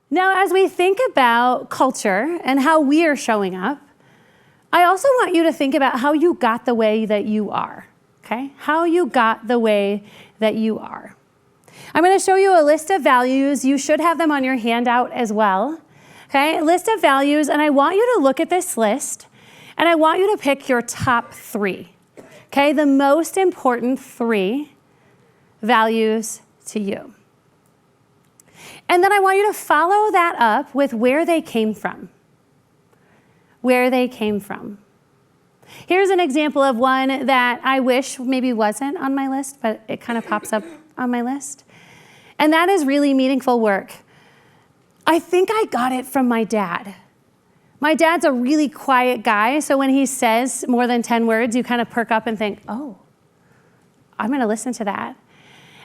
Now, as we think about culture and how we are showing up, I also want you to think about how you got the way that you are, okay? How you got the way that you are. I'm going to show you a list of values. You should have them on your handout as well, okay? A list of values, and I want you to look at this list, and I want you to pick your top 3, okay? The most important 3 values to you. And then I want you to follow that up with where they came from. Where they came from. Here's an example of one that I wish maybe wasn't on my list, but it kind of pops up on my list. And that is really meaningful work. I think I got it from my dad. My dad's a really quiet guy, so when he says more than 10 words, you kind of perk up and think, oh, I'm going to listen to that.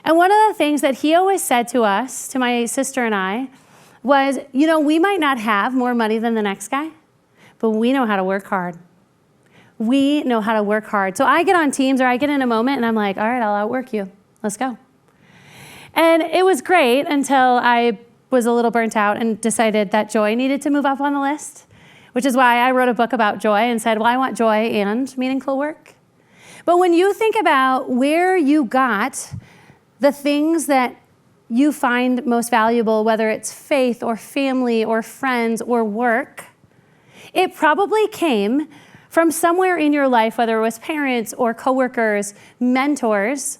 And one of the things that he always said to us, to my sister and I, was, you know, we might not have more money than the next guy, but we know how to work hard. We know how to work hard. So I get on Teams or I get in a moment and I'm like, all right, I'll outwork you. Let's go. And it was great until I was a little burnt out and decided that joy needed to move up on the list, which is why I wrote a book about joy and said, well, I want joy and meaningful work. But when you think about where you got the things that you find most valuable, whether it's faith or family or friends or work, it probably came from somewhere in your life, whether it was parents or coworkers, mentors,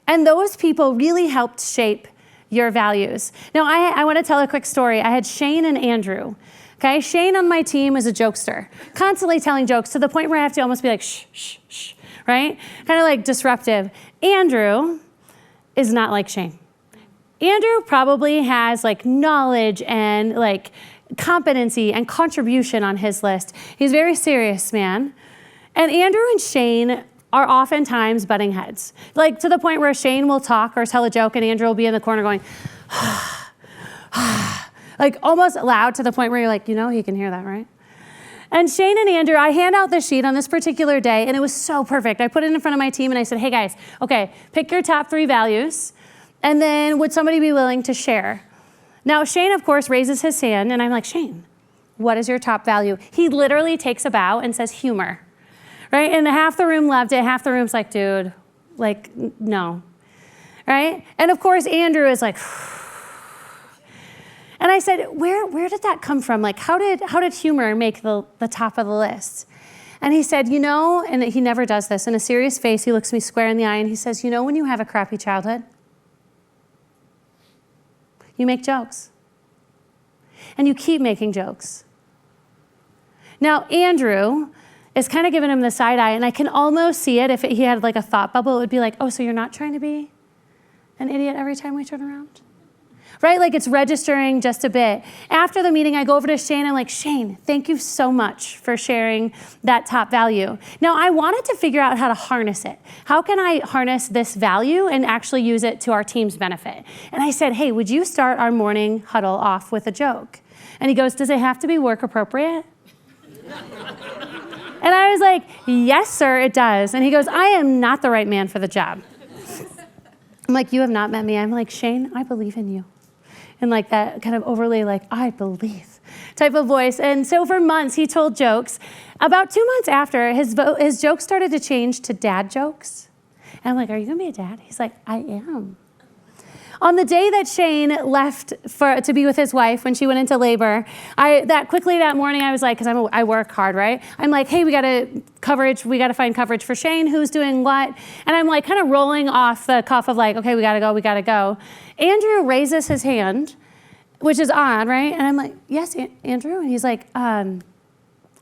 and those people really helped shape your values. Now, I want to tell a quick story. I had Shane and Andrew. Okay, Shane on my team is a jokester, constantly telling jokes to the point where I have to almost be like, shh, shh, shh, right? Kind of like disruptive. Andrew is not like Shane. Andrew probably has like knowledge and like competency and contribution on his list. He's a very serious man. And Andrew and Shane are oftentimes butting heads. Like to the point where Shane will talk or tell a joke and Andrew will be in the corner going, like almost loud to the point where you're like, you know, he can hear that, right? And Shane and Andrew, I hand out the sheet on this particular day, and it was so perfect. I put it in front of my team, and I said, hey, guys, okay, pick your top 3 values, and then would somebody be willing to share? Now, Shane, of course, raises his hand, and I'm like, Shane, what is your top value? He literally takes a bow and says humor, right? And half the room loved it. Half the room's like, dude, like, no, right? And, of course, Andrew is like, and I said, where did that come from? Like, how did humor make the top of the list? And he said, you know, and he never does this, in a serious face, he looks me square in the eye and he says, you know when you have a crappy childhood? You make jokes. And you keep making jokes. Now, Andrew is kind of giving him the side eye, and I can almost see it. If he had like a thought bubble, it would be like, oh, so you're not trying to be an idiot every time we turn around? Right? Like it's registering just a bit. After the meeting, I go over to Shane. I'm like, Shane, thank you so much for sharing that top value. Now, I wanted to figure out how to harness it. How can I harness this value and actually use it to our team's benefit? And I said, hey, would you start our morning huddle off with a joke? And he goes, does it have to be work appropriate? And I was like, yes, sir, it does. And he goes, I am not the right man for the job. I'm like, you have not met me. I'm like, Shane, I believe in you. And like that kind of overly like, I believe type of voice. And so for months, he told jokes. About 2 months after, his jokes started to change to dad jokes. And I'm like, are you going to be a dad? He's like, I am. On the day that Shane left to be with his wife when she went into labor, that morning I was like, because I work hard, right? I'm like, hey, we got to find coverage for Shane, who's doing what? And I'm like kind of rolling off the cuff of like, okay, we got to go. Andrew raises his hand, which is odd, right? And I'm like, yes, Andrew? And he's like,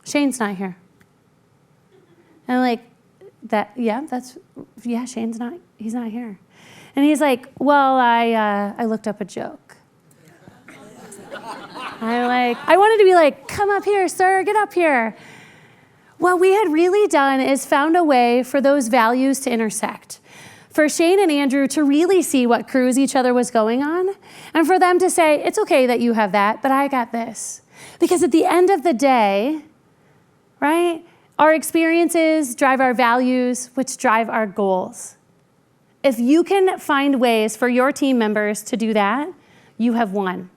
Shane's not here. And I'm like, he's not here. And he's like, well, I looked up a joke. I wanted to be like, come up here, sir, get up here. What we had really done is found a way for those values to intersect. For Shane and Andrew to really see what cruise each other was going on, and for them to say, it's okay that you have that, but I got this. Because at the end of the day, right, our experiences drive our values, which drive our goals. If you can find ways for your team members to do that, you have won.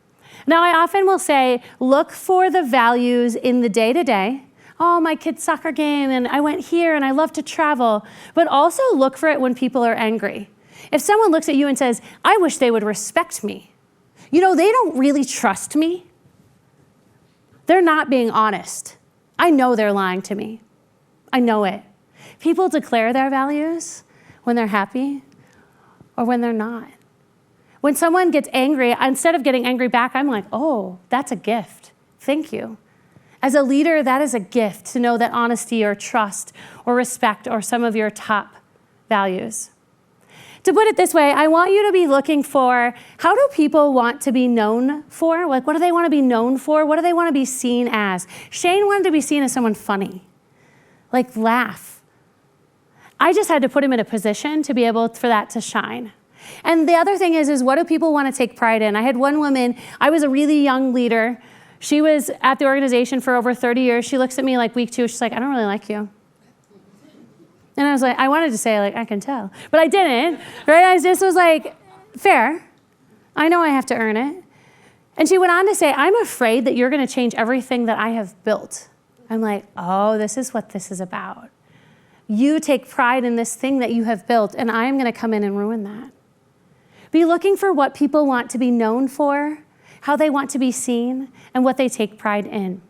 Now, I often will say, look for the values in the day-to-day. Oh, my kid's soccer game, and I went here, and I love to travel. But also look for it when people are angry. If someone looks at you and says, I wish they would respect me. You know, they don't really trust me. They're not being honest. I know they're lying to me. I know it. People declare their values when they're happy or when they're not. When someone gets angry, instead of getting angry back, I'm like, oh, that's a gift. Thank you. As a leader, that is a gift to know that honesty or trust or respect are some of your top values. To put it this way, I want you to be looking for, how do people want to be known for? Like, what do they want to be known for? What do they want to be seen as? Shane wanted to be seen as someone funny, like laugh. I just had to put him in a position to be able for that to shine. And the other thing is what do people want to take pride in? I had one woman, I was a really young leader. She was at the organization for over 30 years. She looks at me like week 2, she's like, I don't really like you. And I was like, I wanted to say, like, I can tell. But I didn't, right? I just was like, fair. I know I have to earn it. And she went on to say, I'm afraid that you're going to change everything that I have built. I'm like, oh, this is what this is about. You take pride in this thing that you have built, and I am going to come in and ruin that. Be looking for what people want to be known for, how they want to be seen, and what they take pride in.